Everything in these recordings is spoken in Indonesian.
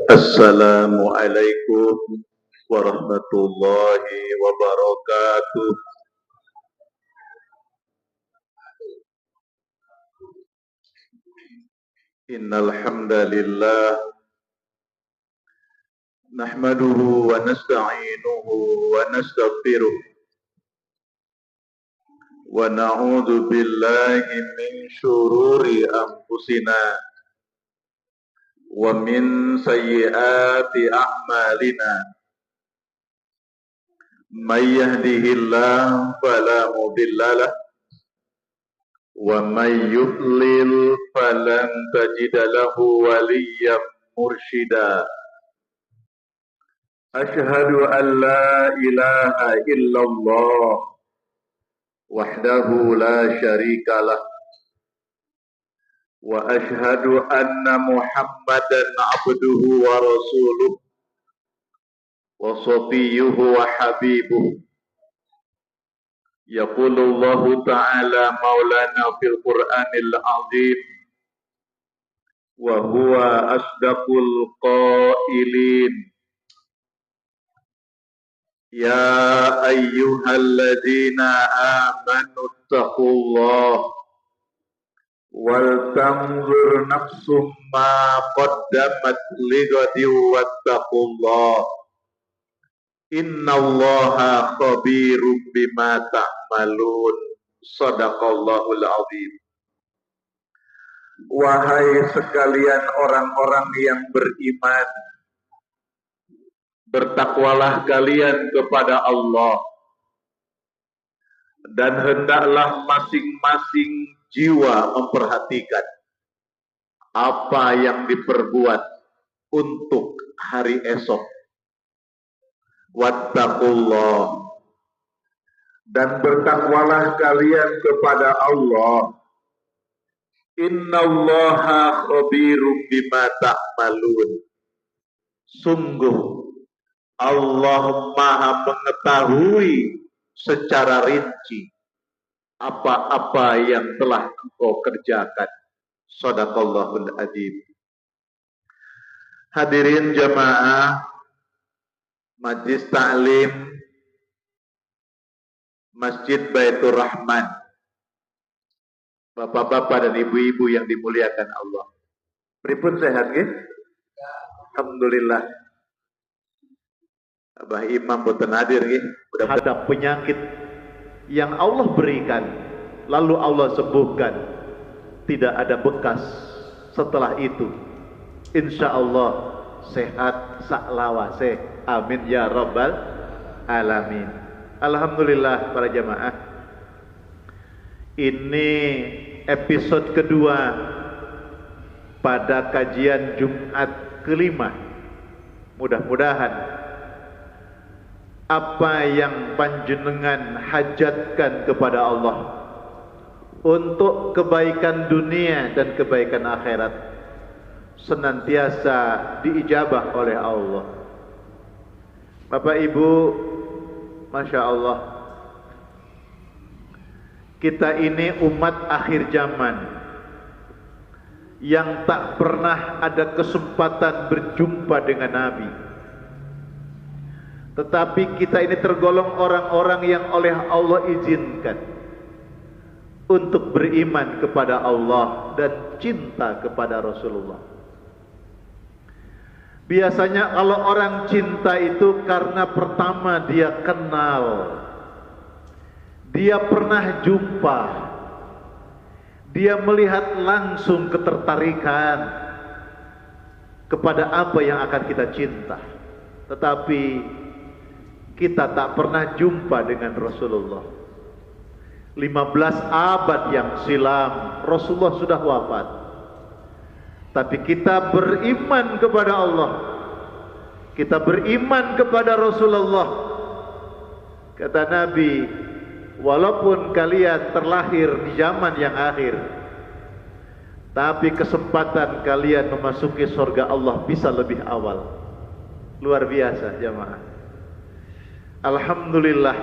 Assalamualaikum warahmatullahi wabarakatuh. Innal hamdalillah nahmaduhu wa nasta'inuhu wa nastaghfiruh wa na'udzu billahi min syururi anfusina wa min sayyiati a'malina. May yahdihillahu fala mudilla lahu wa may yudlil falan tajida lahu waliyyan mursyida. Asyhadu an la ilaha illallah wahdahu la syarika lah wa asyhadu anna Muhammadan abduhu wa rasuluh wa safiyyuhu wa habibuh. Yaqulullahu ta'ala maulana fil Qur'anil azim wa huwa asdaqul qailin. Ya ayyuhalladzina amanu taqullah wal tanzur nafsum ma qaddamat lighadin wattaqullah. Innallaha khabirum bima ta'malun. Shadaqallahul azim. Wahai sekalian orang-orang yang beriman, bertakwalah kalian kepada Allah, dan hendaklah masing-masing jiwa memperhatikan apa yang diperbuat untuk hari esok. Wattaqullah, dan bertakwalah kalian kepada Allah. Innallaha khabirum bima ta'malun. Sungguh Allah Maha mengetahui secara rinci apa-apa yang telah engkau kerjakan. Shadaqallahul azim. Hadirin jamaah Majlis Ta'lim Masjid Baitur Rahman, bapak-bapak dan ibu-ibu yang dimuliakan Allah. Pripun sehat nggih? Alhamdulillah. Abah Imam boten hadir nggih. Ada penyakit yang Allah berikan lalu Allah sembuhkan, tidak ada bekas setelah itu. Insya Allah sehat saklawase. Amin ya rabbal alamin. Alhamdulillah para jamaah. Ini episode kedua pada kajian Jumat kelima. Mudah-mudahan apa yang panjenengan hajatkan kepada Allah untuk kebaikan dunia dan kebaikan akhirat senantiasa diijabah oleh Allah. Bapak Ibu, Masya Allah, kita ini umat akhir zaman yang tak pernah ada kesempatan berjumpa dengan Nabi. Tetapi kita ini tergolong orang-orang yang oleh Allah izinkan untuk beriman kepada Allah dan cinta kepada Rasulullah. Biasanya kalau orang cinta itu karena pertama dia kenal, dia pernah jumpa, dia melihat langsung ketertarikan kepada apa yang akan kita cinta. Tetapi kita tak pernah jumpa dengan Rasulullah. 15 abad yang silam Rasulullah sudah wafat. Tapi kita beriman kepada Allah, kita beriman kepada Rasulullah. Kata Nabi, walaupun kalian terlahir di zaman yang akhir, tapi kesempatan kalian memasuki surga Allah bisa lebih awal. Luar biasa jamaah. Alhamdulillah.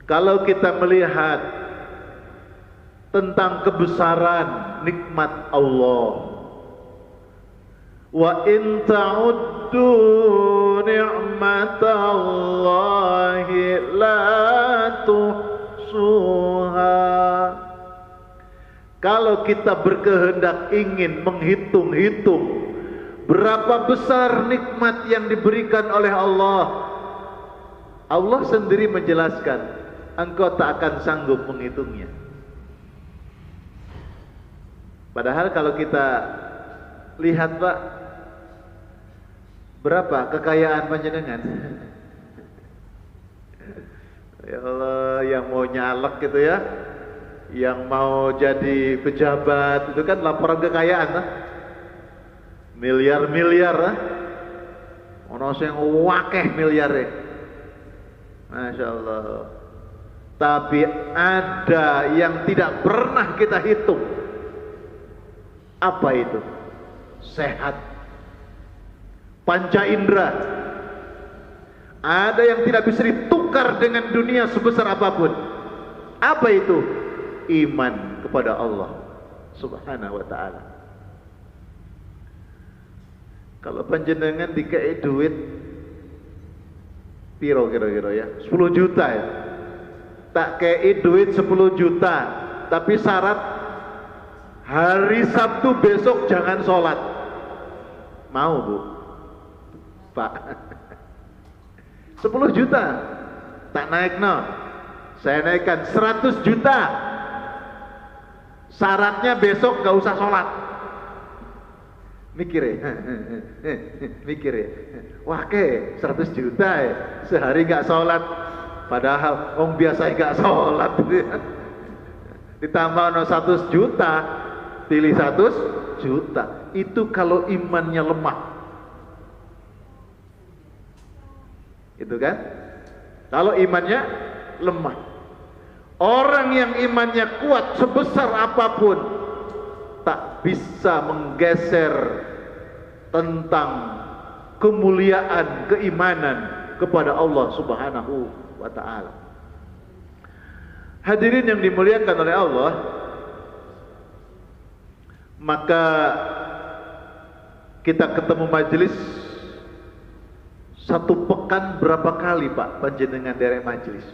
Kalau kita melihat tentang kebesaran nikmat Allah, Wa in ta'uddu ni'matallahi la tuhsuha. Kalau kita berkehendak ingin menghitung-hitung berapa besar nikmat yang diberikan oleh Allah, Allah sendiri menjelaskan, engkau tak akan sanggup menghitungnya. Padahal kalau kita lihat Pak, berapa kekayaan panjenengan? Ya Allah, yang mau nyalek gitu ya, yang mau jadi pejabat itu kan laporan kekayaan lah. Miliar-miliar lah. Ono sing wakeh miliare. Masya Allah. Tapi ada yang tidak pernah kita hitung. Apa itu? Sehat, panca indera. Ada yang tidak bisa ditukar dengan dunia sebesar apapun. Apa itu? Iman kepada Allah Subhanahu wa ta'ala. Kalau panjenengan dikei duit piro kira-kira ya? 10 juta ya. Tak kei duit 10 juta, tapi syarat hari Sabtu besok jangan sholat. Mau Bu? Pak 10 juta tak naik no, saya naikkan 100 juta. Syaratnya besok gak usah sholat. Mikir ya, mikir ya. Wah ke 100 juta ya, sehari gak sholat. Padahal orang biasa gak sholat. Ditambah no 100 juta, pilih 100 juta. Itu kalau imannya lemah. Itu kan? Kalau imannya lemah. Orang yang imannya kuat sebesar apapun tak bisa menggeser tentang kemuliaan keimanan kepada Allah Subhanahu wa ta'ala. Hadirin yang dimuliakan oleh Allah, maka kita ketemu majelis satu pekan berapa kali Pak panjenengan derek majelis?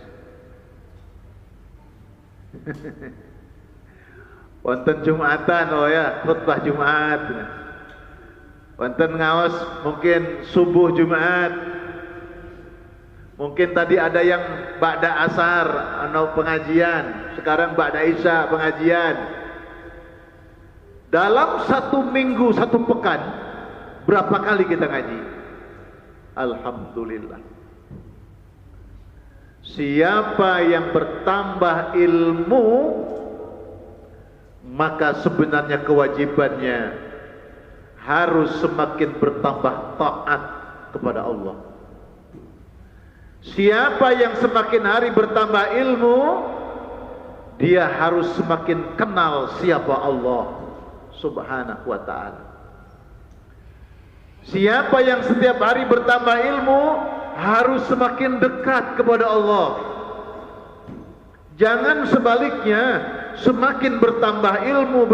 Wonten Jumatan, oh ya, khutbah Jumat. Wonten ngaos mungkin subuh Jumat. Mungkin tadi ada yang ba'da asar atau pengajian, sekarang ba'da isya pengajian. Dalam satu minggu, satu pekan, berapa kali kita ngaji? Alhamdulillah. Siapa yang bertambah ilmu, maka sebenarnya kewajibannya harus semakin bertambah taat kepada Allah. Siapa yang semakin hari bertambah ilmu, dia harus semakin kenal siapa Allah Subhanahu wa ta'ala. Siapa yang setiap hari bertambah ilmu, harus semakin dekat kepada Allah. Jangan sebaliknya, semakin bertambah ilmu,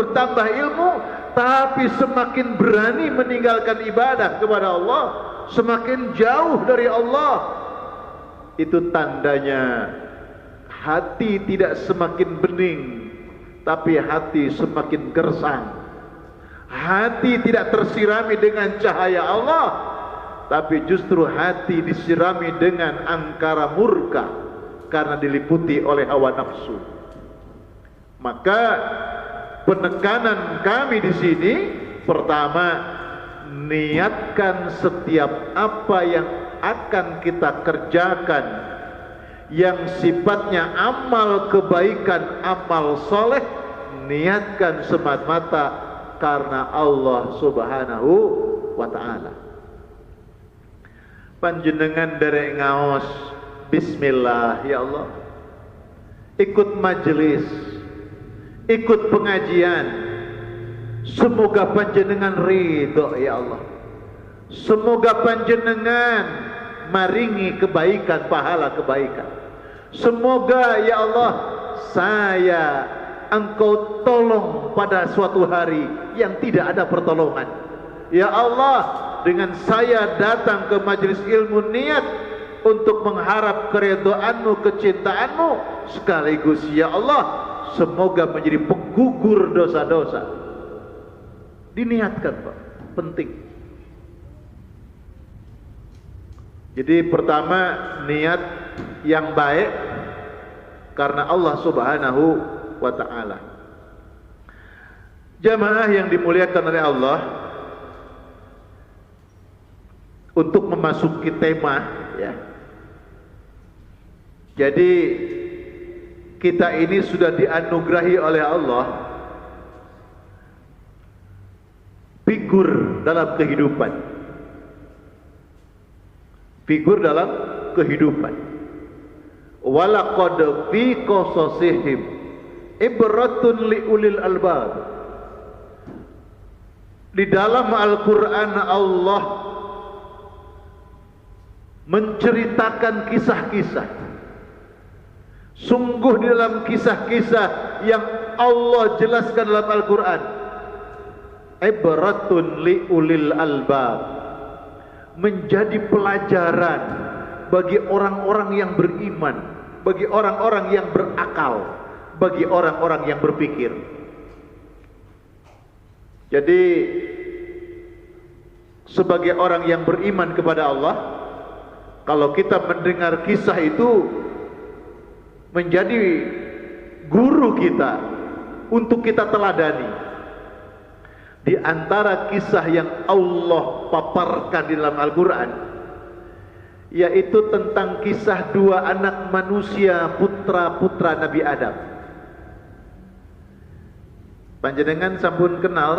tapi semakin berani meninggalkan ibadah kepada Allah, semakin jauh dari Allah. Itu tandanya hati tidak semakin bening, tapi hati semakin gersang. Hati tidak tersirami dengan cahaya Allah, tapi justru hati disirami dengan angkara murka karena diliputi oleh hawa nafsu. Maka penekanan kami di sini, pertama, niatkan setiap apa yang akan kita kerjakan yang sifatnya amal kebaikan, amal soleh, niatkan semata-mata karena Allah Subhanahu wa ta'ala. Panjenengan derek ngaos bismillah ya Allah, ikut majelis, ikut pengajian, semoga panjenengan ridho ya Allah, semoga panjenengan maringi kebaikan, pahala kebaikan. Semoga ya Allah saya Engkau tolong pada suatu hari yang tidak ada pertolongan. Ya Allah, dengan saya datang ke majelis ilmu niat untuk mengharap keridhaan-Mu, kecintaan-Mu, sekaligus ya Allah, semoga menjadi penggugur dosa-dosa. Diniatkan, Pak, penting. Jadi pertama, niat yang baik karena Allah Subhanahu wa ta'ala. Jamaah yang dimuliakan oleh Allah, untuk memasuki tema, ya. Jadi kita ini sudah dianugerahi oleh Allah figur dalam kehidupan. Figur dalam kehidupan. Walaqad fi qasasihim ibratun liulil albab. Di dalam Al-Quran Allah menceritakan kisah-kisah. Sungguh di dalam kisah-kisah yang Allah jelaskan dalam Al-Quran, ibratun liulil albab, menjadi pelajaran bagi orang-orang yang beriman, bagi orang-orang yang berakal, bagi orang-orang yang berpikir. Jadi sebagai orang yang beriman kepada Allah, kalau kita mendengar kisah itu menjadi guru kita untuk kita teladani. Di antara kisah yang Allah paparkan di dalam Al-Quran, yaitu tentang kisah dua anak manusia, putra-putra Nabi Adam. Panjenengan sampun kenal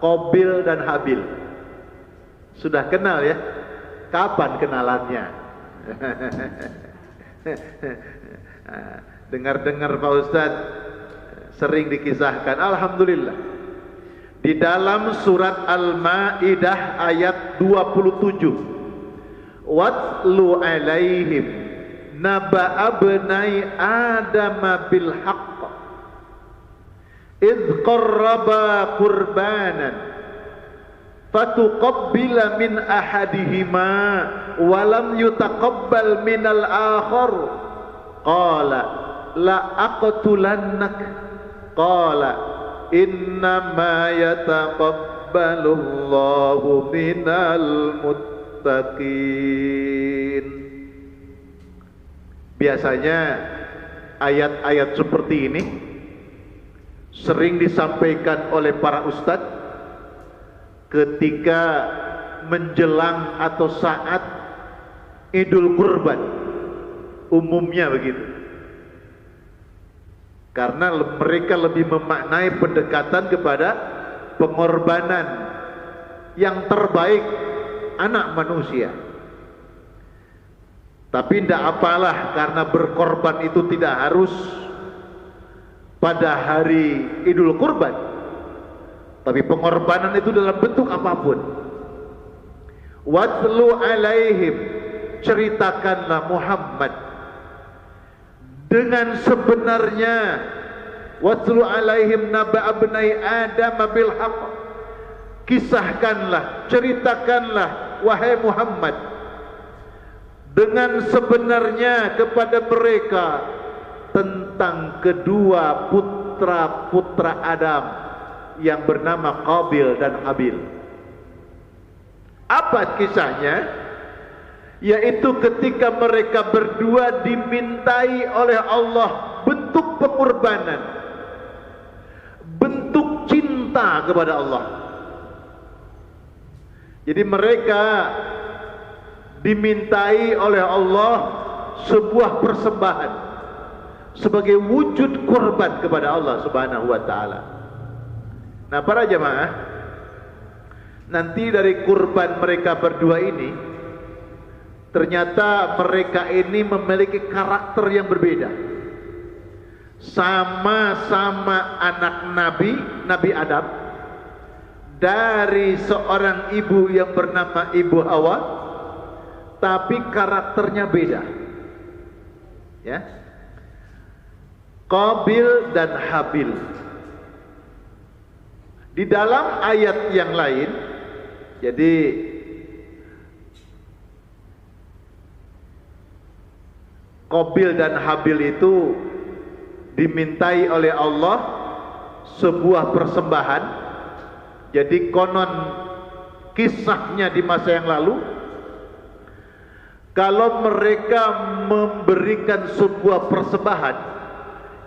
Qabil dan Habil? Sudah kenal ya? Kapan kenalannya? Dengar-dengar Pak Ustadz sering dikisahkan. Alhamdulillah, di dalam surat Al-Maidah ayat 27, watlu alaihim naba'a abnai adama bil haqq idh qarraba qurbanan fatuqabbila min ahadihima walam yutaqabbal minal akhar qala la aqtulannak qala innama yataqabbalullahu minal muttaqin. Biasanya ayat-ayat seperti ini sering disampaikan oleh para ustadz ketika menjelang atau saat Idul Kurban, umumnya begitu. Karena mereka lebih memaknai pendekatan kepada pengorbanan yang terbaik anak manusia. Tapi tidak apalah, karena berkorban itu tidak harus pada hari Idul Kurban, tapi pengorbanan itu dalam bentuk apapun. Watlu alaihim, ceritakanlah Muhammad dengan sebenarnya. Watlu alaihim naba abnai Adam bil haqq, kisahkanlah, ceritakanlah wahai Muhammad dengan sebenarnya kepada mereka tentang kedua putra-putra Adam yang bernama Qabil dan Habil. Apa kisahnya? Yaitu ketika mereka berdua dimintai oleh Allah bentuk pengorbanan, bentuk cinta kepada Allah. Jadi mereka dimintai oleh Allah sebuah persembahan sebagai wujud kurban kepada Allah Subhanahu wa ta'ala. Nah, para jamaah, nanti dari kurban mereka berdua ini, ternyata mereka ini memiliki karakter yang berbeda. Sama-sama anak Nabi Adam, dari seorang ibu yang bernama Ibu Hawa, tapi karakternya beda. Ya, Qabil dan Habil. Di dalam ayat yang lain Jadi Qabil dan Habil itu dimintai oleh Allah sebuah persembahan. Jadi konon kisahnya di masa yang lalu, kalau mereka memberikan sebuah persembahan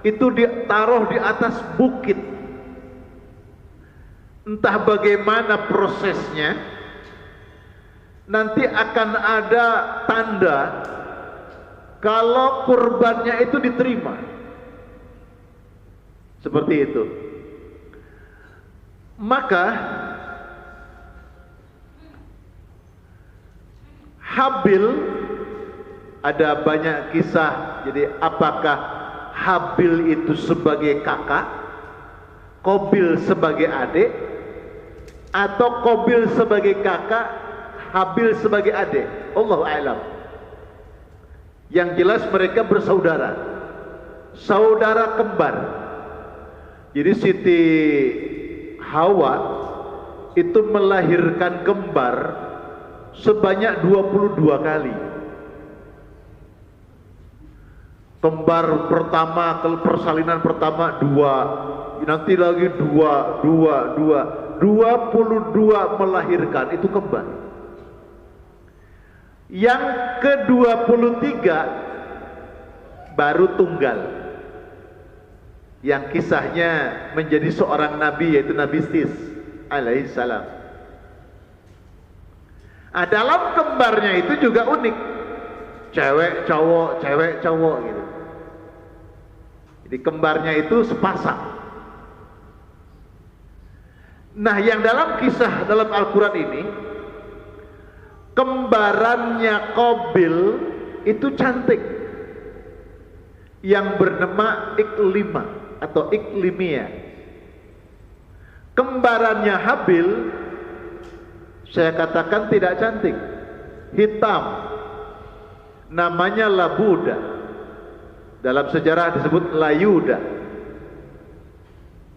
itu ditaruh di atas bukit. Entah bagaimana prosesnya, nanti akan ada tanda kalau kurbannya itu diterima. Seperti itu. Maka Habil, ada banyak kisah. Jadi apakah Habil itu sebagai kakak, Qabil sebagai adik, atau Qabil sebagai kakak, Habil sebagai adik? Allahu a'lam. Yang jelas mereka bersaudara, saudara kembar. Jadi Siti Hawa itu melahirkan kembar sebanyak 22 kali. Kembar pertama, persalinan pertama 2, nanti lagi 22 melahirkan, itu kembar. Yang ke-23 baru tunggal, yang kisahnya menjadi seorang nabi, yaitu Nabi Sis alaihissalam. Dalam kembarnya itu juga unik, cewek cowok gitu. Jadi kembarnya itu sepasang. Nah, yang dalam kisah dalam Al-Quran ini, kembarannya Qabil itu cantik, yang bernama Iklimah atau Iklimia. Kembarannya Habil, saya katakan tidak cantik, hitam, namanya Labuda. Dalam sejarah disebut Layuda,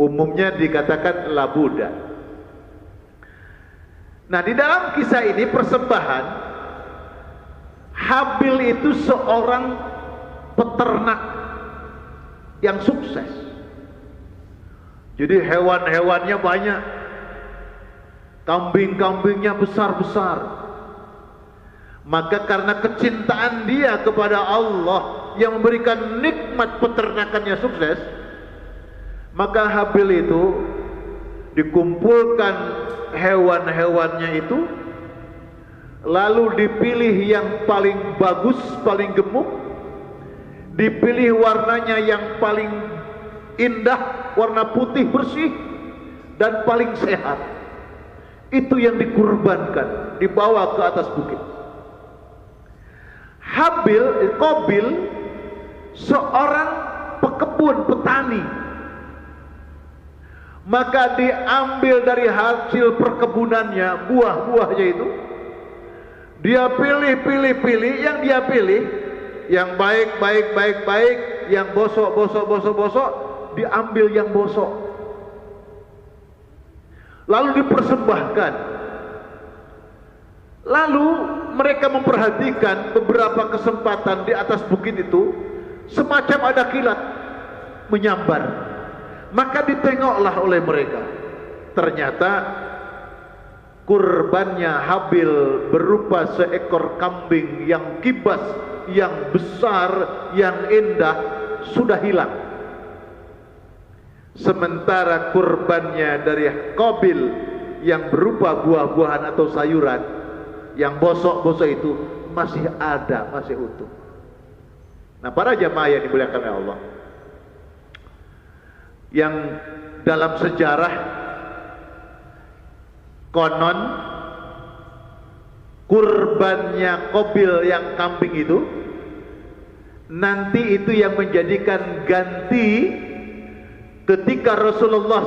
umumnya dikatakan Labuda. Nah, di dalam kisah ini persembahan, Habil itu seorang peternak yang sukses. Jadi hewan-hewannya banyak, kambing-kambingnya besar-besar. Maka karena kecintaan dia kepada Allah yang memberikan nikmat peternakannya sukses, maka Habil itu dikumpulkan hewan-hewannya itu, lalu dipilih yang paling bagus, paling gemuk, dipilih warnanya yang paling indah, warna putih bersih dan paling sehat. Itu yang dikurbankan, dibawa ke atas bukit. Qabil seorang pekebun, petani. Maka diambil dari hasil perkebunannya, buah-buahnya itu, dia pilih, yang dia pilih, yang baik, yang bosok, diambil yang bosok, lalu dipersembahkan. Lalu mereka memperhatikan beberapa kesempatan di atas bukit itu, semacam ada kilat menyambar. Maka ditengoklah oleh mereka, ternyata kurbannya Habil berupa seekor kambing yang kibas, yang besar, yang indah, sudah hilang. Sementara kurbannya dari Qabil yang berupa buah-buahan atau sayuran, yang bosok-bosok itu masih ada, masih utuh. Nah, para jamaah yang dimuliakan oleh Allah, yang dalam sejarah konon kurbannya Qabil yang kambing itu nanti itu yang menjadikan ganti ketika Rasulullah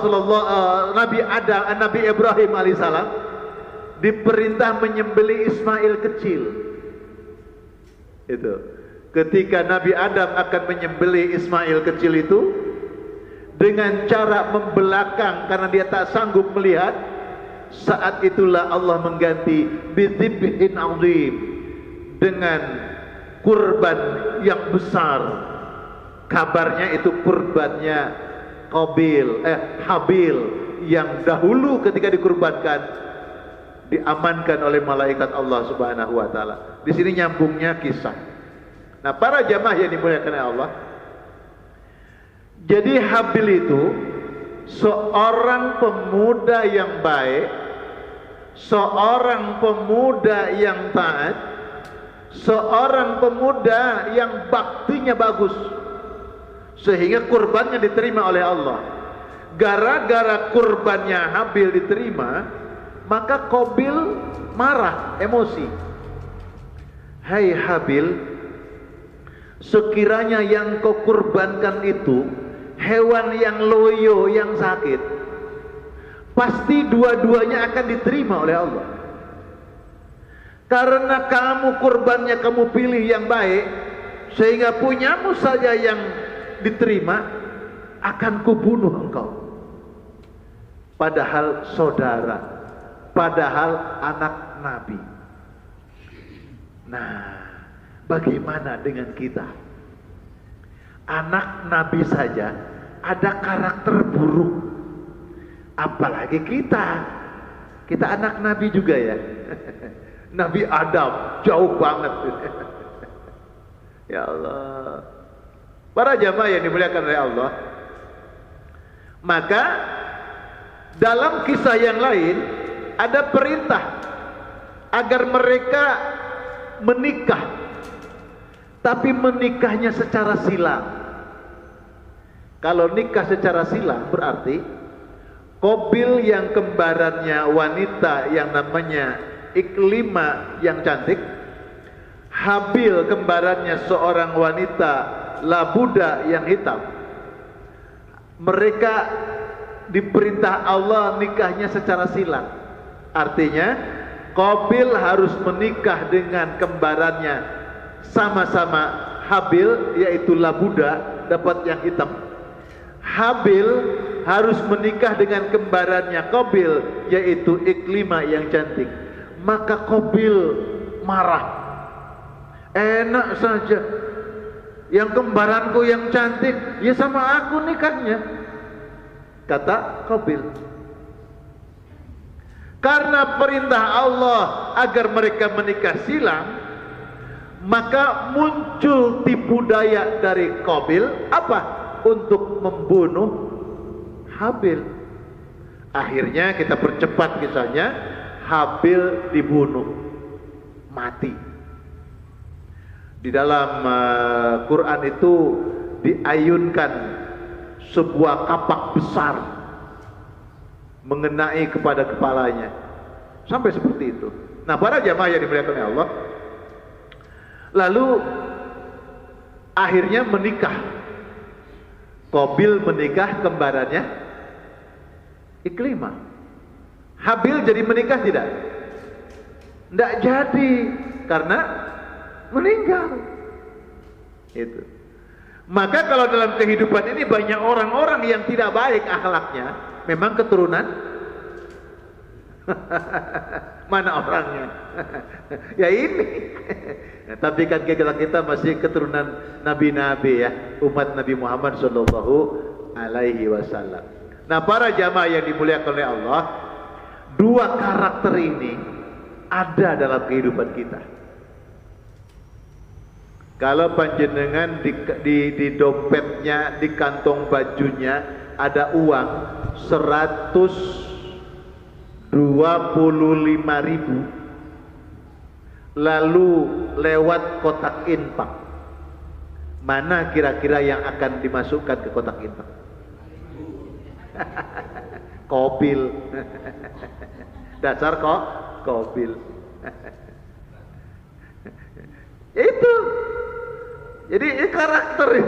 Nabi Ibrahim alaihissalam diperintah menyembelih Ismail kecil. Itu ketika Nabi Adam akan menyembelih Ismail kecil itu dengan cara membelakang karena dia tak sanggup melihat, Saat itulah Allah mengganti bidhibhin azim, dengan kurban yang besar. Kabarnya itu kurbannya Habil yang dahulu ketika dikurbankan diamankan oleh malaikat Allah Subhanahu wa taala. Di sini nyambungnya kisah. Nah, para jamaah yang dimuliakan oleh Allah, jadi Habil itu seorang pemuda yang baik, seorang pemuda yang taat, seorang pemuda yang baktinya bagus, sehingga kurbannya diterima oleh Allah. Gara-gara kurbannya Habil diterima, maka Qabil marah, emosi. Hai Habil, sekiranya yang kau kurbankan itu hewan yang loyo, yang sakit, pasti dua-duanya akan diterima oleh Allah. Karena kamu kurbannya kamu pilih yang baik, sehingga punyamu saja yang diterima, akan kubunuh engkau. Padahal saudara, padahal anak Nabi. Nah, bagaimana dengan kita? Anak Nabi saja ada karakter buruk, apalagi kita. Kita anak Nabi juga ya. Nabi Adam jauh banget. Ya Allah. Para jamaah yang dimuliakan oleh Allah, maka dalam kisah yang lain ada perintah agar mereka menikah, tapi menikahnya secara silang. Kalau nikah secara silang berarti Qabil yang kembarannya wanita yang namanya Iklimah yang cantik, Habil kembarannya seorang wanita Labuda yang hitam. Mereka diperintah Allah nikahnya secara silang. Artinya Qabil harus menikah dengan kembarannya sama-sama Habil, yaitu Labuda, dapat yang hitam. Habil harus menikah dengan kembarannya Qabil, yaitu Iklimah yang cantik. Maka Qabil marah. Enak saja, yang kembaranku yang cantik, ya sama aku nikahnya, kata Qabil. Karena perintah Allah agar mereka menikah silang, maka muncul tipu daya dari Qabil, apa? Untuk membunuh Habil. Akhirnya kita percepat kisahnya, Habil dibunuh, mati. Di dalam Quran itu diayunkan sebuah kapak besar mengenai kepada kepalanya, sampai seperti itu. Nah, para jamaah yang dimuliakan oleh Allah, lalu akhirnya menikah. Qabil menikah kembarannya Iklimah. Habil jadi menikah tidak? Tidak jadi, karena meninggal. Itu. Maka kalau dalam kehidupan ini banyak orang-orang yang tidak baik akhlaknya, memang keturunan mana orangnya? Ya ini. Tapi kan kita masih keturunan nabi-nabi ya, umat Nabi Muhammad sallallahu alaihi wasallam. Nah, para jamaah yang dimuliakan oleh Allah, dua karakter ini ada dalam kehidupan kita. Kalau panjenengan di dompetnya, di kantong bajunya ada uang 125.000, lalu lewat kotak infak, mana kira-kira yang akan dimasukkan ke kotak infak? Qabil. Dasar kok Qabil. Itu. Jadi ini karakter.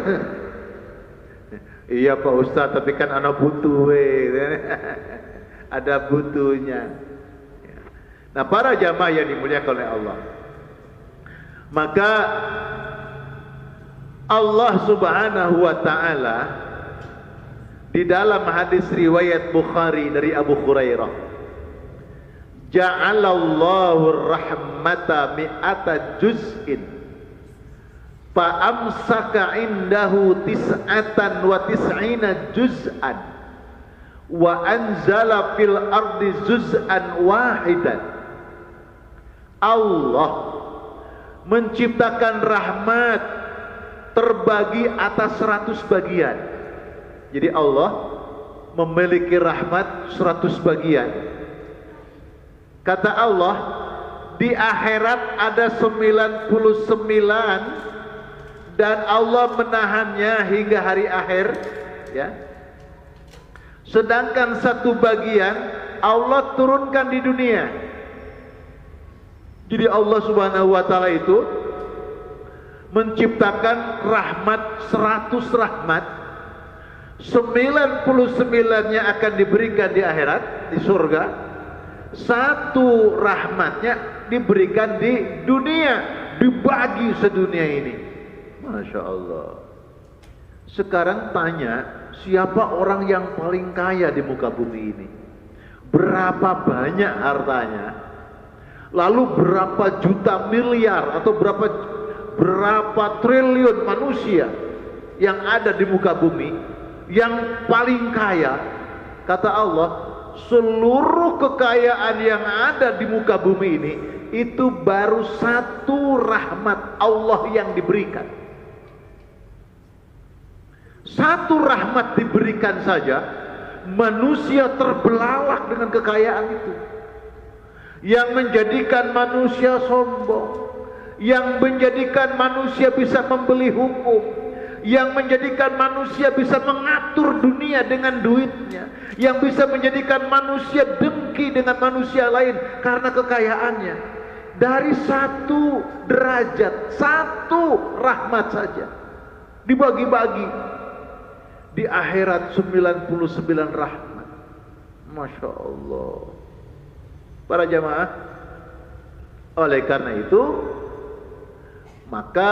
Iya Pak Ustadz, tapi kan anak butuh. Ada butuhnya. Nah, para jamaah yang dimuliakan oleh Allah, maka Allah Subhanahu wa ta'ala di dalam hadis riwayat Bukhari dari Abu Hurairah, ja'alallahu rahmata mi'ata juz'in fa amsaka indahu tis'atan wa tis'ina juz'an wa anzala fil ardi juz'an wahidan. Allah menciptakan rahmat terbagi atas 100 bagian. Jadi Allah memiliki rahmat 100 bagian. Kata Allah, di akhirat ada 99 dan Allah menahannya hingga hari akhir, ya. Sedangkan 1 bagian Allah turunkan di dunia. Jadi Allah Subhanahu wa taala itu menciptakan rahmat 100 rahmat. 99-nya akan diberikan di akhirat, di surga. 1 rahmatnya diberikan di dunia, dibagi sedunia ini. Masya Allah. Sekarang tanya, siapa orang yang paling kaya di muka bumi ini? Berapa banyak hartanya? Lalu berapa juta miliar atau berapa triliun manusia yang ada di muka bumi? Yang paling kaya, kata Allah, seluruh kekayaan yang ada di muka bumi ini itu baru 1 rahmat Allah yang diberikan. 1 rahmat diberikan saja, manusia terbelalak dengan kekayaan itu, yang menjadikan manusia sombong, yang menjadikan manusia bisa membeli hukum, yang menjadikan manusia bisa mengatur dunia dengan duitnya, yang bisa menjadikan manusia dengki dengan manusia lain karena kekayaannya. Dari 1 derajat, 1 rahmat saja dibagi-bagi. Di akhirat 99 rahmat. Masya Allah. Para jamaah, oleh karena itu maka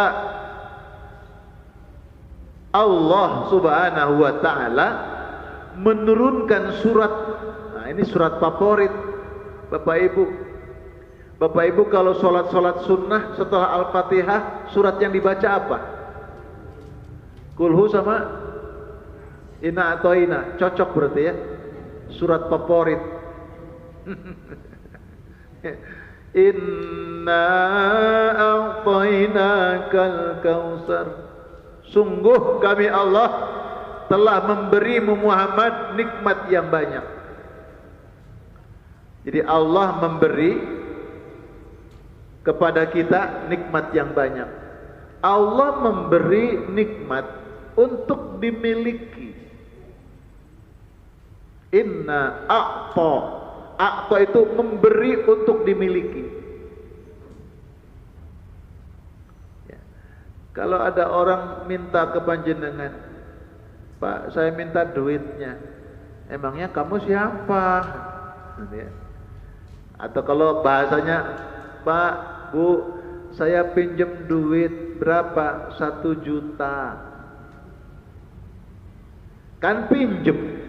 Allah Subhanahu wa ta'ala menurunkan surat. Nah, ini surat favorit Bapak Ibu. Bapak Ibu kalau sholat sunnah setelah Al-Fatihah, surat yang dibaca apa? Kulhu sama Inna atau Ina, cocok berarti ya. Surat favorit. Inna a'tainakal kautsar. Sungguh kami Allah telah memberimu Muhammad nikmat yang banyak. Jadi Allah memberi kepada kita nikmat yang banyak. Allah memberi nikmat untuk dimiliki. Inna a'ta itu memberi untuk dimiliki. Kalau ada orang minta ke panjenengan, Pak, saya minta duitnya. Emangnya kamu siapa? Atau kalau bahasanya, Pak, Bu, saya pinjam duit berapa? 1 juta. Kan pinjem.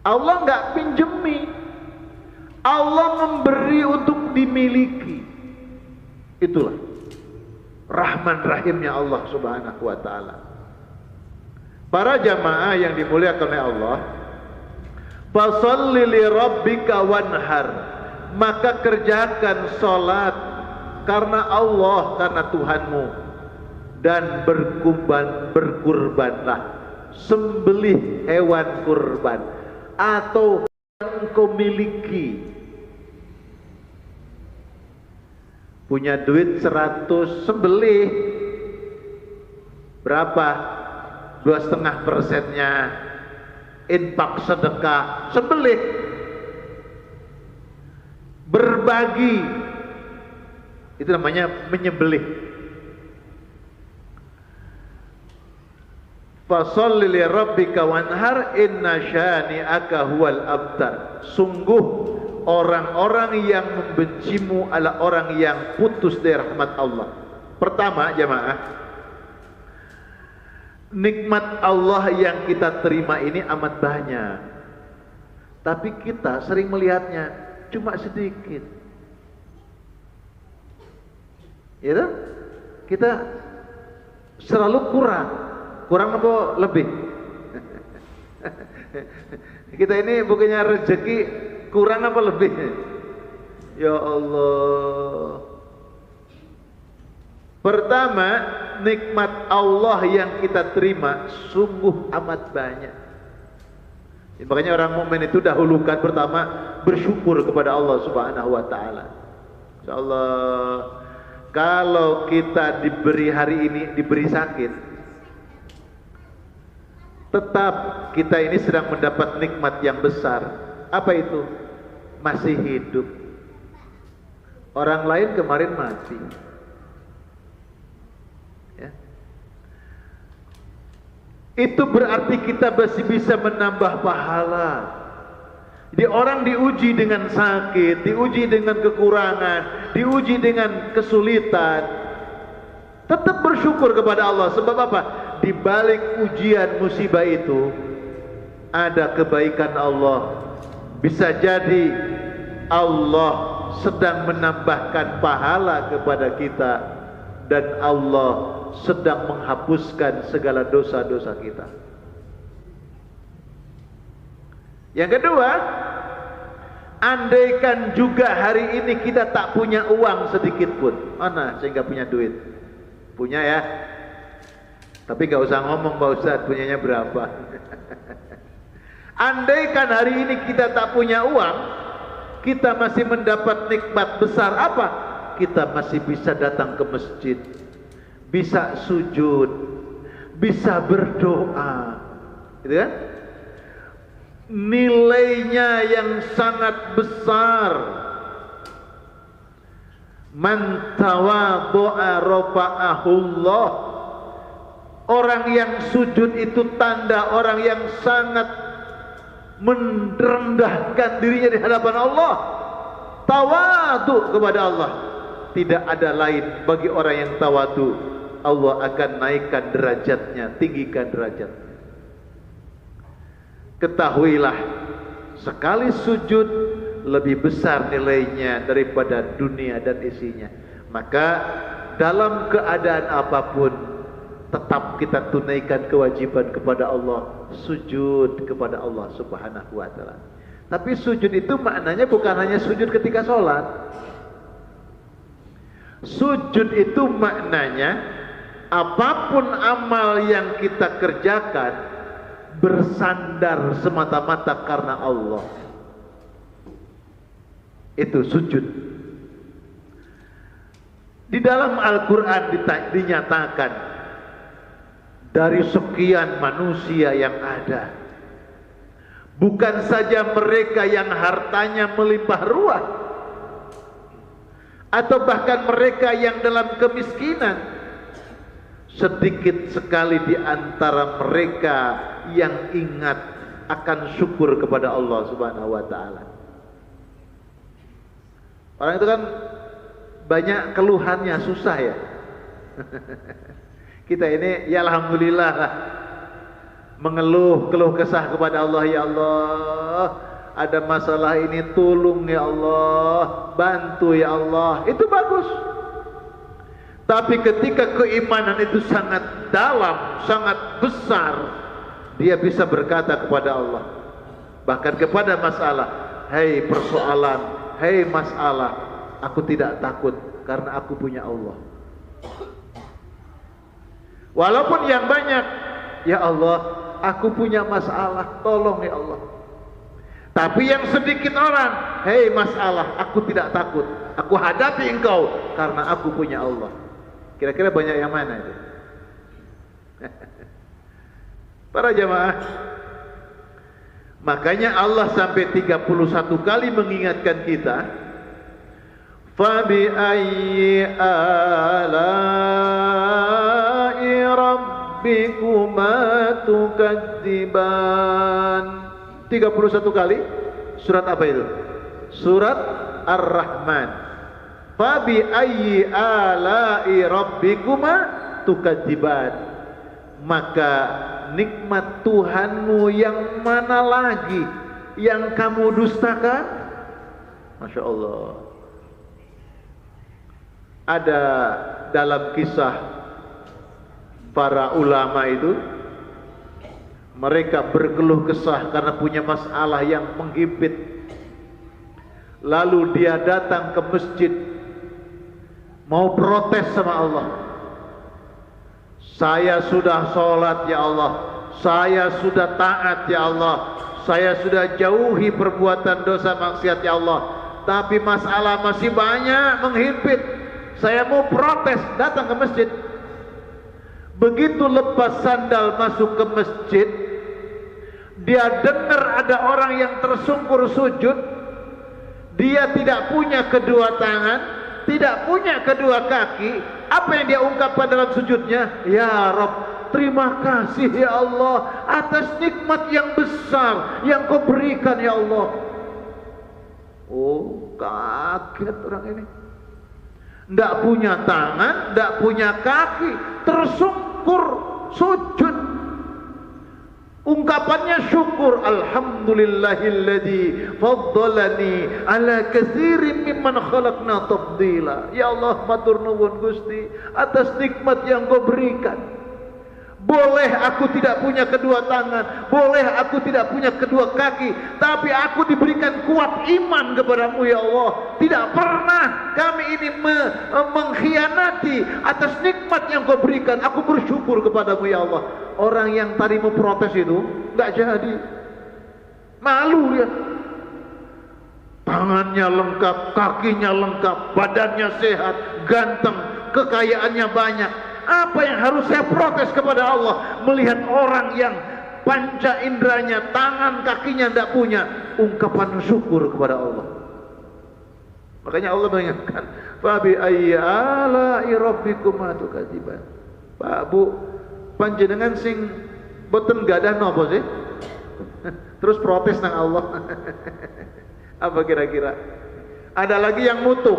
Allah nggak pinjemi. Allah memberi untuk dimiliki. Itulah Rahman Rahimnya Allah Subhanahu wa ta'ala. Para jamaah yang dimuliakan oleh Allah, fasalli li rabbika wanhar, maka kerjakan salat karena Allah, karena Tuhanmu, dan berkurbanlah, sembelih hewan kurban atau yang engkau miliki. Punya duit 100, sembelih berapa? 2,5%-nya infak sedekah, sembelih. Berbagi, itu namanya menyembelih. Fasholli li rabbika wanhar inna syani'aka huwal abtar. Sungguh orang-orang yang membencimu adalah orang yang putus dari rahmat Allah. Pertama, jamaah, nikmat Allah yang kita terima ini amat banyak, tapi kita sering melihatnya cuma sedikit. Ya, kita selalu kurang apa lebih? Kita ini bukannya rezeki kurang apa lebih? Ya Allah. Pertama, nikmat Allah yang kita terima sungguh amat banyak. Makanya orang mukmin itu dahulukan pertama bersyukur kepada Allah Subhanahu wa taala. Insyaallah kalau kita diberi hari ini diberi sakit, tetap kita ini sedang mendapat nikmat yang besar. Apa itu? Masih hidup. Orang lain kemarin mati. Ya. Itu berarti kita masih bisa menambah pahala. Jadi orang diuji dengan sakit, diuji dengan kekurangan, diuji dengan kesulitan, tetap bersyukur kepada Allah. Sebab apa? Di balik ujian musibah itu ada kebaikan Allah. Bisa jadi Allah sedang menambahkan pahala kepada kita dan Allah sedang menghapuskan segala dosa-dosa kita. Yang kedua, andaikan juga hari ini kita tak punya uang sedikit pun. Mana saya nggak punya duit? Punya ya. Tapi nggak usah ngomong Pak Ustadz punyanya berapa. Andaikan hari ini kita tak punya uang, kita masih mendapat nikmat besar apa? Kita masih bisa datang ke masjid, bisa sujud, bisa berdoa, gitu kan? Nilainya yang sangat besar. Man tawadhu'a rafa'ahullah. Orang yang sujud itu tanda orang yang sangat merendahkan dirinya di hadapan Allah. Tawadhu kepada Allah. Tidak ada lain bagi orang yang tawadhu. Allah akan naikkan derajatnya, tinggikan derajatnya. Ketahuilah, sekali sujud lebih besar nilainya daripada dunia dan isinya. Maka dalam keadaan apapun tetap kita tunaikan kewajiban kepada Allah, sujud kepada Allah Subhanahu wa taala. Tapi sujud itu maknanya bukan hanya sujud ketika sholat. Sujud itu maknanya apapun amal yang kita kerjakan bersandar semata-mata karena Allah. Itu sujud. Di dalam Al-Quran dinyatakan dari sekian manusia yang ada, bukan saja mereka yang hartanya melimpah ruah, atau bahkan mereka yang dalam kemiskinan, sedikit sekali di antara mereka yang ingat akan syukur kepada Allah Subhanahu wa taala. Orang itu kan banyak keluhannya, susah ya. Kita ini ya alhamdulillah lah, mengeluh keluh kesah kepada Allah. Ya Allah, ada masalah ini, tolong ya Allah, bantu ya Allah. Itu bagus. Tapi ketika keimanan itu sangat dalam, sangat besar, dia bisa berkata kepada Allah, bahkan kepada masalah, hei persoalan, hei masalah, aku tidak takut karena aku punya Allah. Walaupun yang banyak, ya Allah, aku punya masalah, tolong ya Allah. Tapi yang sedikit orang, hei masalah, aku tidak takut, aku hadapi engkau karena aku punya Allah. Kira-kira banyak yang mana itu? Para jamaah, makanya Allah sampai 31 kali mengingatkan kita, fabi ayyi ala'i rabbikuma tukadziban. 31 kali. Surat apa itu? Surat Ar-Rahman. Fabi ayyi ala'i rabbikuma tukadziban. Maka nikmat Tuhanmu yang mana lagi yang kamu dustakan? Masya Allah. Ada dalam kisah para ulama itu, mereka berkeluh kesah karena punya masalah yang menghimpit. Lalu dia datang ke masjid mau protes sama Allah. Saya sudah sholat ya Allah, saya sudah taat ya Allah, saya sudah jauhi perbuatan dosa maksiat ya Allah, tapi masalah masih banyak menghimpit. Saya mau protes, datang ke masjid. Begitu lepas sandal masuk ke masjid, dia dengar ada orang yang tersungkur sujud. Dia tidak punya kedua tangan, tidak punya kedua kaki. Apa yang dia ungkapkan dalam sujudnya? Ya Rabb, terima kasih ya Allah atas nikmat yang besar yang kau berikan ya Allah. Oh, kaget orang ini. Tidak punya tangan, tidak punya kaki, tersungkur sujud. Ungkapannya syukur, alhamdulillahilladzi faddalani ala katsirin mimman khalaqna tafdila. Ya Allah, matur nuwun Gusti atas nikmat yang kau berikan. Boleh aku tidak punya kedua tangan, boleh aku tidak punya kedua kaki, tapi aku diberikan kuat iman kepadamu ya Allah. Tidak pernah kami ini mengkhianati atas nikmat yang kau berikan. Aku bersyukur kepadamu ya Allah. Orang yang tadi mau protes itu nggak jadi, malu dia. Tangannya lengkap, kakinya lengkap, badannya sehat, ganteng, kekayaannya banyak. Apa yang harus saya protes kepada Allah? Melihat orang yang panca inderanya, tangan kakinya tidak punya, ungkapan syukur kepada Allah. Makanya Allah mengingatkan, fabi ayyi ala'i rabbikuma tukadziban. Pak Bu, panjenengan sing boten gadah napa sih? Terus protes nang Allah. Apa kira-kira? Ada lagi yang mutung.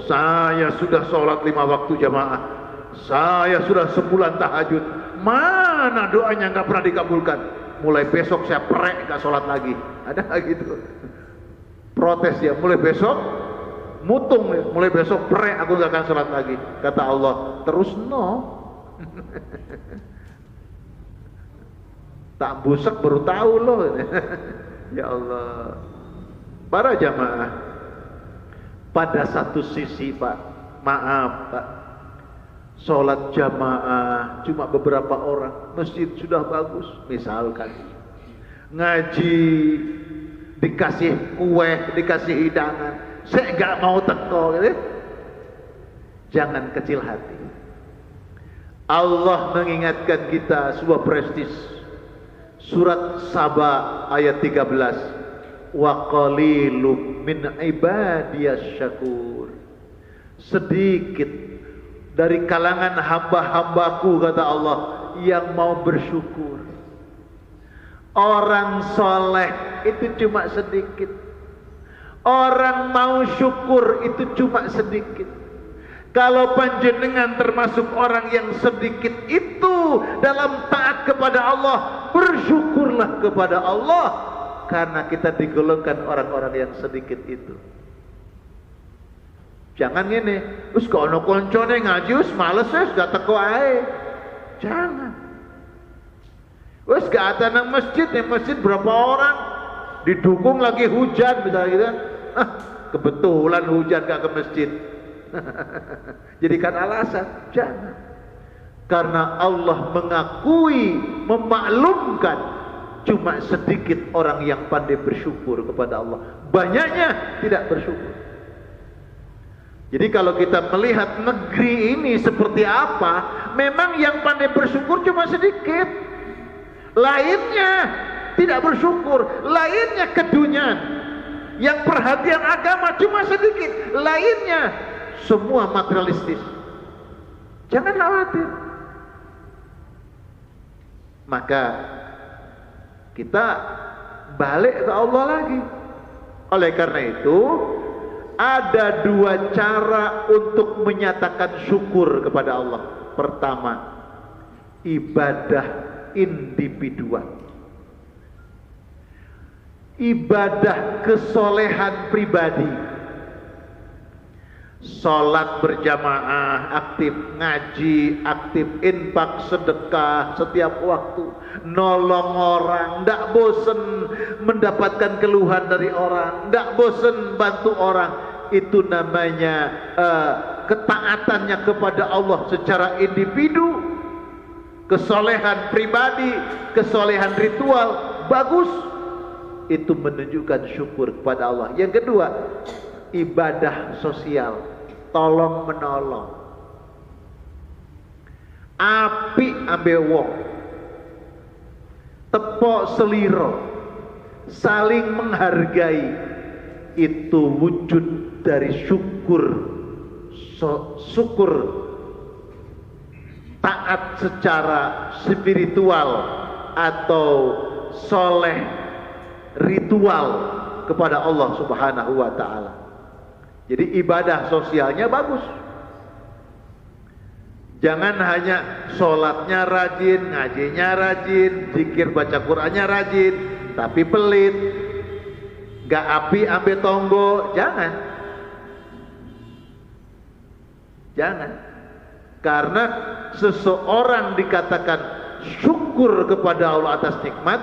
Saya sudah sholat 5 waktu jamaah. Saya sudah sebulan tahajud. Mana doanya nggak pernah dikabulkan. Mulai besok saya perek nggak sholat lagi. Ada gitu. Protes ya. Mulai besok mutung. Mulai besok perek aku nggak akan sholat lagi. Kata Allah. Terus no. Tak busek baru tahu loh. Ya Allah. Para jamaah, pada satu sisi Pak, maaf Pak, sholat jamaah cuma beberapa orang, masjid sudah bagus. Misalkan ngaji dikasih kue, dikasih hidangan, saya nggak mau teko gitu. Jangan kecil hati. Allah mengingatkan kita sebuah prestis. Surat Saba ayat 13, wa qalilum min ibadiyas syakur. Sedikit dari kalangan hamba-hambaku, kata Allah, yang mau bersyukur. Orang soleh itu cuma sedikit. Orang mau syukur itu cuma sedikit. Kalau panjenengan termasuk orang yang sedikit itu dalam taat kepada Allah, bersyukurlah kepada Allah, karena kita digolongkan orang-orang yang sedikit itu. Jangan gini, terus kalau ono koncone ngaji, wis males wis gak teko ae. Jangan. Wis gak ada nang masjid, yang masjid berapa orang? Didukung lagi hujan misalnya gitu. Kebetulan hujan gak ke masjid. Jadikan alasan, jangan. Karena Allah mengakui, memaklumkan cuma sedikit orang yang pandai bersyukur kepada Allah. Banyaknya tidak bersyukur. Jadi kalau kita melihat negeri ini seperti apa, memang yang pandai bersyukur cuma sedikit. Lainnya tidak bersyukur, lainnya kedunyan. Yang perhatian agama cuma sedikit, lainnya semua materialistis. Jangan khawatir. Maka kita balik ke Allah lagi. Oleh karena itu, ada dua cara untuk menyatakan syukur kepada Allah. Pertama, ibadah individual. ibadah kesolehan pribadi. Sholat berjamaah, aktif ngaji, aktif infak sedekah setiap waktu, nolong orang, ndak bosen mendapatkan keluhan dari orang, ndak bosen bantu orang. Itu namanya ketaatannya kepada Allah secara individu. Kesolehan pribadi, kesolehan ritual bagus, itu menunjukkan syukur kepada Allah. Yang kedua, ibadah sosial, tolong menolong, api ambe wong, tepok seliro, saling menghargai, itu wujud dari syukur, syukur taat secara spiritual atau soleh ritual kepada Allah Subhanahu wa ta'ala. Jadi ibadah sosialnya bagus. Jangan hanya sholatnya rajin, ngajinya rajin, zikir baca Qur'annya rajin, tapi pelit, gak api ambil tonggo. Jangan. Karena seseorang dikatakan syukur kepada Allah atas nikmat,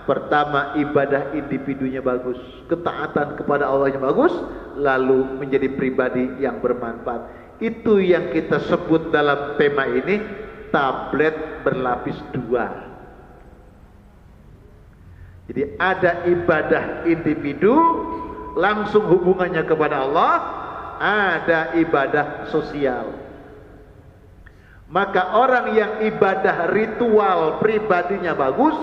pertama ibadah individunya bagus, ketaatan kepada Allahnya bagus, lalu menjadi pribadi yang bermanfaat. Itu yang kita sebut dalam tema ini tablet berlapis dua. Jadi ada ibadah individu langsung hubungannya kepada Allah, ada ibadah sosial. Maka orang yang ibadah ritual pribadinya bagus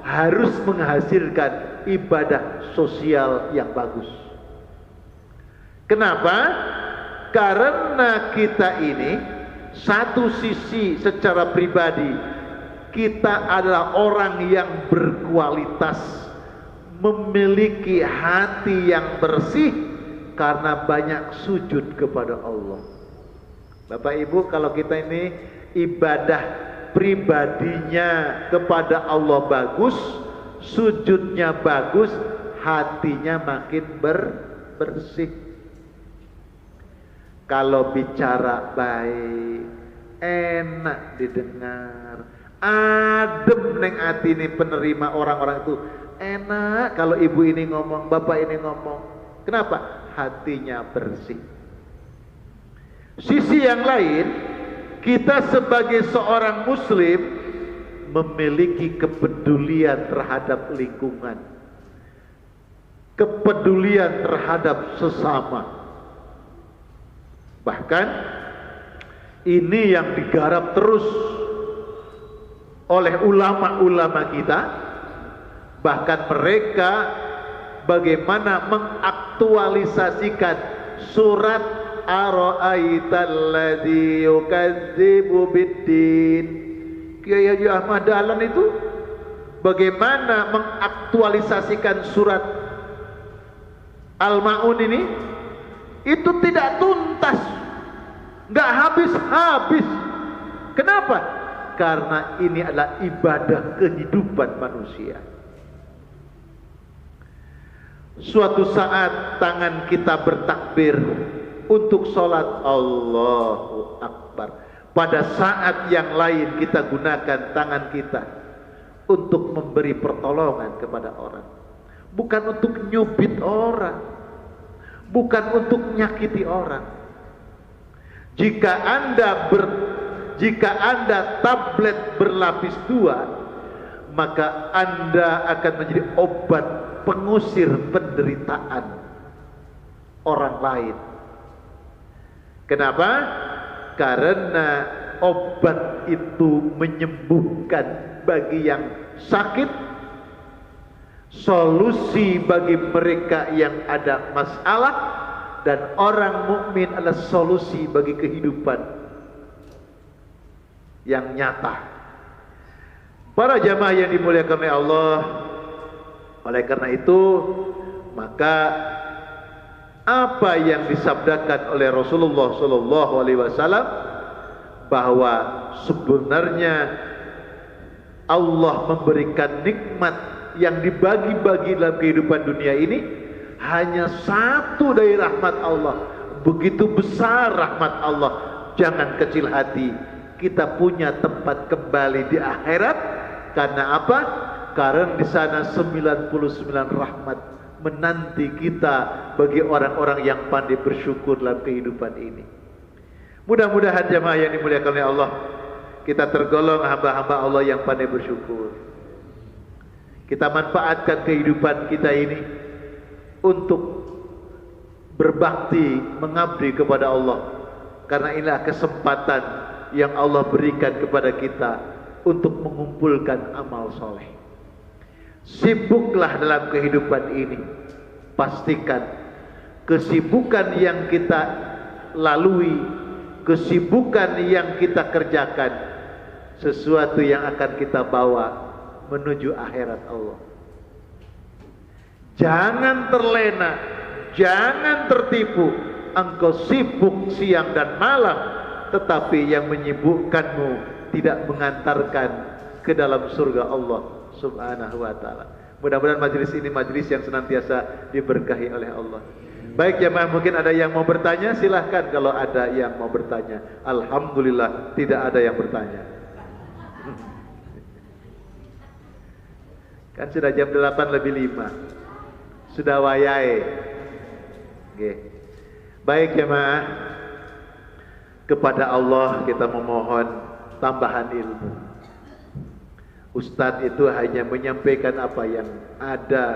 harus menghasilkan ibadah sosial yang bagus. Kenapa? Karena kita ini satu sisi secara pribadi kita adalah orang yang berkualitas, memiliki hati yang bersih karena banyak sujud kepada Allah. Bapak Ibu, kalau kita ini ibadah pribadinya kepada Allah bagus, sujudnya bagus, hatinya makin bersih. Kalau bicara baik, enak didengar, adem neng hati ini penerima orang-orang itu. Enak kalau ibu ini ngomong, bapak ini ngomong. Kenapa? Hatinya bersih. Sisi yang lain, kita sebagai seorang muslim memiliki kepedulian terhadap lingkungan, kepedulian terhadap sesama. Bahkan ini yang digarap terus oleh ulama-ulama kita. Bahkan mereka bagaimana mengaktualisasikan surat Ara'aital ladzi yukadzibu biddin. Kiai Haji Ahmad Dahlan itu bagaimana mengaktualisasikan surat Al-Ma'un ini, itu tidak tuntas, nggak habis-habis. Kenapa? Karena ini adalah ibadah kehidupan manusia. Suatu saat tangan kita bertakbir untuk sholat, Allahu Akbar. Pada saat yang lain kita gunakan tangan kita untuk memberi pertolongan kepada orang, bukan untuk nyubit orang, bukan untuk menyakiti orang. Jika anda tablet berlapis dua, maka anda akan menjadi obat pengusir penderitaan orang lain. Kenapa? Karena obat itu menyembuhkan bagi yang sakit, solusi bagi mereka yang ada masalah, dan orang mukmin adalah solusi bagi kehidupan yang nyata. Para jamaah yang dimuliakan oleh Allah, oleh karena itu maka apa yang disabdakan oleh Rasulullah SAW bahwa sebenarnya Allah memberikan nikmat yang dibagi-bagi dalam kehidupan dunia ini hanya satu dari rahmat Allah. Begitu besar rahmat Allah, jangan kecil hati. Kita punya tempat kembali di akhirat. Karena apa? Karena di sana 99 rahmat menanti kita bagi orang-orang yang pandai bersyukur dalam kehidupan ini. Mudah-mudahan jemaah yang dimuliakan oleh Allah, kita tergolong hamba-hamba Allah yang pandai bersyukur. Kita manfaatkan kehidupan kita ini untuk berbakti, mengabdi kepada Allah. Karena inilah kesempatan yang Allah berikan kepada kita untuk mengumpulkan amal soleh. Sibuklah dalam kehidupan ini. Pastikan kesibukan yang kita lalui, kesibukan yang kita kerjakan, sesuatu yang akan kita bawa menuju akhirat Allah. Jangan terlena, jangan tertipu. Engkau sibuk siang dan malam, tetapi yang menyibukkanmu tidak mengantarkan ke dalam surga Allah Subhanahu wa ta'ala. Mudah-mudahan majelis ini majelis yang senantiasa diberkahi oleh Allah. Baik jemaah, mungkin ada yang mau bertanya, silahkan kalau ada yang mau bertanya. Alhamdulillah tidak ada yang bertanya. Kan sudah jam 8:05. Sudah wayai. Oke. Baik jemaah, kepada Allah kita memohon tambahan ilmu. Ustadz itu hanya menyampaikan apa yang ada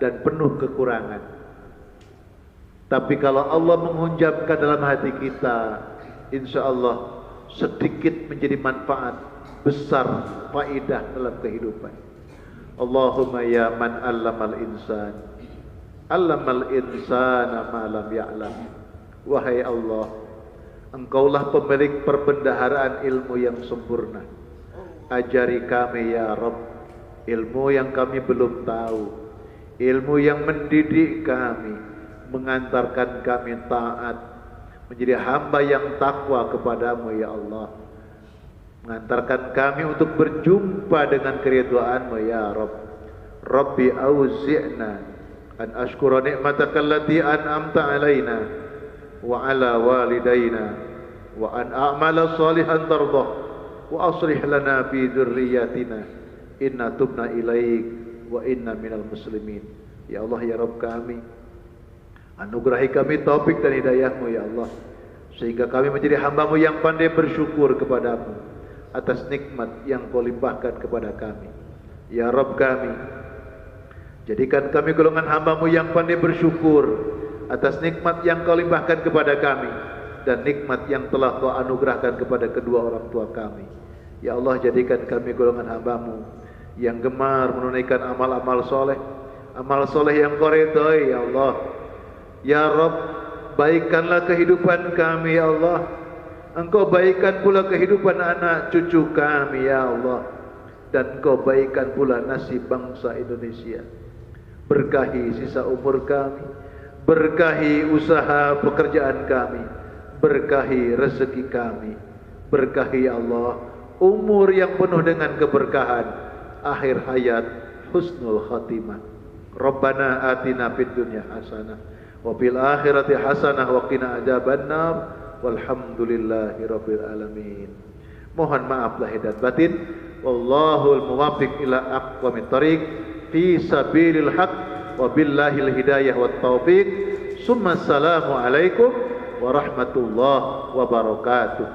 dan penuh kekurangan. Tapi kalau Allah menghunjamkan dalam hati kita, insya Allah sedikit menjadi manfaat, besar faidah dalam kehidupan. Allahumma ya man allamal insan, allamal insana ma lam ya'lam. Wahai Allah, Engkaulah pemilik perbendaharaan ilmu yang sempurna. Ajari kami ya Rabb ilmu yang kami belum tahu, ilmu yang mendidik kami, mengantarkan kami taat, menjadi hamba yang takwa kepadamu ya Allah, mengantarkan kami untuk berjumpa dengan keridhaanmu ya Rabb. Rabbi auzi'na an ashkura ni'mataka allati an'amta alaina wa ala walidayna wa an a'mala salihan tardah wa aslih lana fi dzurriyyatina inna tubna ilaik wa inna minal muslimin. Ya Allah ya Rabb kami, anugerahi kami taufik dan hidayahmu ya Allah, sehingga kami menjadi hamba-Mu yang pandai bersyukur kepadamu atas nikmat yang Kau limpahkan kepada kami. Ya Rabb kami, jadikan kami golongan hamba-Mu yang pandai bersyukur atas nikmat yang Kau limpahkan kepada kami dan nikmat yang telah Kau anugerahkan kepada kedua orang tua kami. Ya Allah, jadikan kami golongan hamba-Mu yang gemar menunaikan amal-amal soleh, amal soleh yang Kau ridhai ya Allah. Ya Rabb, baikkanlah kehidupan kami ya Allah. Engkau baikkan pula kehidupan anak cucu kami ya Allah, dan Engkau baikkan pula nasib bangsa Indonesia. Berkahi sisa umur kami, berkahi usaha pekerjaan kami, berkahi rezeki kami, berkahi ya Allah umur yang penuh dengan keberkahan, akhir hayat husnul khatimah. Rabbana atina fid dunya hasanah wa fil akhirati hasanah wa qina adzabannar walhamdulillahi rabbil alamin. Mohon maaf lahir dan batin. Wallahul muwaffiq ila aqwamit thariq fi sabilil haq wa billahil hidayah wat taufiq. Summa assalamu alaikum warahmatullahi wabarakatuh.